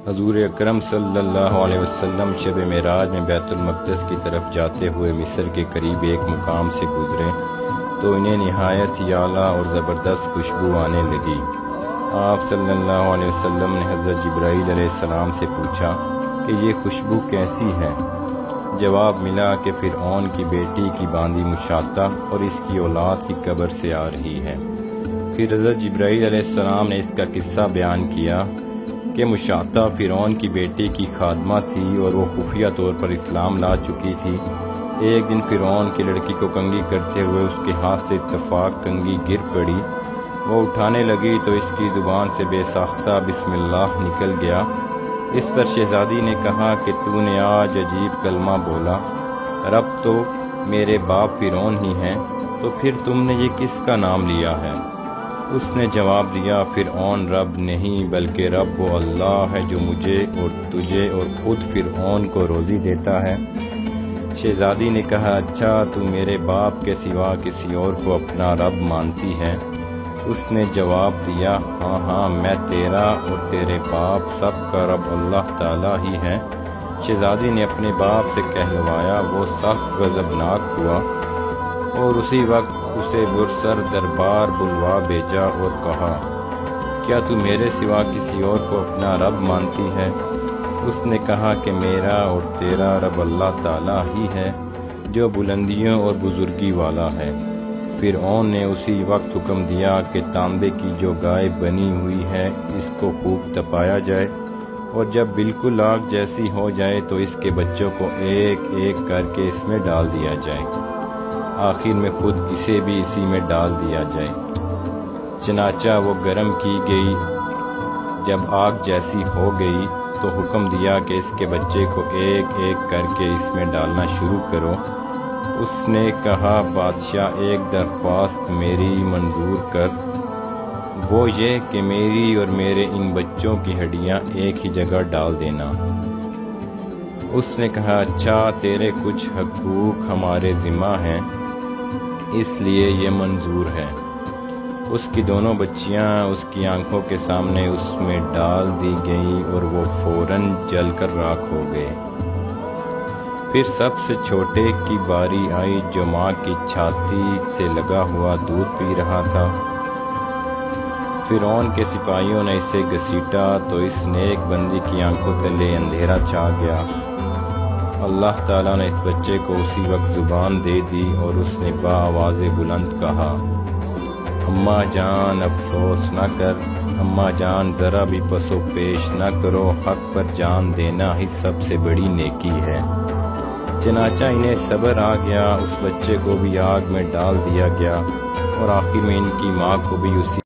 حضور اکرم صلی اللہ علیہ وسلم شب معراج میں بیت المقدس کی طرف جاتے ہوئے مصر کے قریب ایک مقام سے گزرے تو انہیں نہایت ہی اعلیٰ اور زبردست خوشبو آنے لگی۔ آپ صلی اللہ علیہ وسلم نے حضرت جبرائیل علیہ السلام سے پوچھا کہ یہ خوشبو کیسی ہے؟ جواب ملا کہ فرعون کی بیٹی کی باندی مشاطہ اور اس کی اولاد کی قبر سے آ رہی ہے۔ پھر حضرت جبرائیل علیہ السلام نے اس کا قصہ بیان کیا کہ مشاطہ فرعون کی بیٹی کی خادمہ تھی اور وہ خفیہ طور پر اسلام لا چکی تھی۔ ایک دن فرعون کی لڑکی کو کنگھی کرتے ہوئے اس کے ہاتھ سے اتفاق کنگھی گر پڑی۔ وہ اٹھانے لگی تو اس کی زبان سے بے ساختہ بسم اللہ نکل گیا۔ اس پر شہزادی نے کہا کہ تو نے آج عجیب کلمہ بولا، رب تو میرے باپ فرعون ہی ہیں، تو پھر تم نے یہ کس کا نام لیا ہے؟ اس نے جواب دیا، فرعون رب نہیں بلکہ رب وہ اللہ ہے جو مجھے اور تجھے اور خود فرعون کو روزی دیتا ہے۔ شہزادی نے کہا، اچھا تو میرے باپ کے سوا کسی اور کو اپنا رب مانتی ہے؟ اس نے جواب دیا، ہاں ہاں میں تیرا اور تیرے باپ سب کا رب اللہ تعالیٰ ہی ہے۔ شہزادی نے اپنے باپ سے کہلوایا، وہ سخت غضبناک ہوا اور اسی وقت اسے برسر دربار بلوا بھیجا اور کہا، کیا تو میرے سوا کسی اور کو اپنا رب مانتی ہے؟ اس نے کہا کہ میرا اور تیرا رب اللہ تعالیٰ ہی ہے جو بلندیوں اور بزرگی والا ہے۔ فرعون نے اسی وقت حکم دیا کہ تانبے کی جو گائے بنی ہوئی ہے اس کو خوب تپایا جائے اور جب بالکل آگ جیسی ہو جائے تو اس کے بچوں کو ایک ایک کر کے اس میں ڈال دیا جائے، آخر میں خود اسے بھی اسی میں ڈال دیا جائے۔ چنانچہ وہ گرم کی گئی، جب آگ جیسی ہو گئی تو حکم دیا کہ اس کے بچے کو ایک ایک کر کے اس میں ڈالنا شروع کرو۔ اس نے کہا، بادشاہ ایک درخواست میری منظور کر، وہ یہ کہ میری اور میرے ان بچوں کی ہڈیاں ایک ہی جگہ ڈال دینا۔ اس نے کہا، اچھا تیرے کچھ حقوق ہمارے ذمہ ہیں اس لیے یہ منظور ہے۔ اس کی دونوں بچیاں اس کی آنکھوں کے سامنے اس میں ڈال دی گئیں اور وہ فوراً جل کر راکھ ہو گئے۔ پھر سب سے چھوٹے کی باری آئی جو ماں کی چھاتی سے لگا ہوا دودھ پی رہا تھا۔ فرعون کے سپاہیوں نے اسے گھسیٹا تو اس نیک بندی کی آنکھوں تلے اندھیرا چھا گیا۔ اللہ تعالیٰ نے اس بچے کو اسی وقت زبان دے دی اور اس نے بآواز بلند کہا، اماں جان افسوس نہ کر، اماں جان ذرا بھی پس و پیش نہ کرو، حق پر جان دینا ہی سب سے بڑی نیکی ہے۔ چنانچہ انہیں صبر آ گیا، اس بچے کو بھی آگ میں ڈال دیا گیا اور آخر میں ان کی ماں کو بھی اسی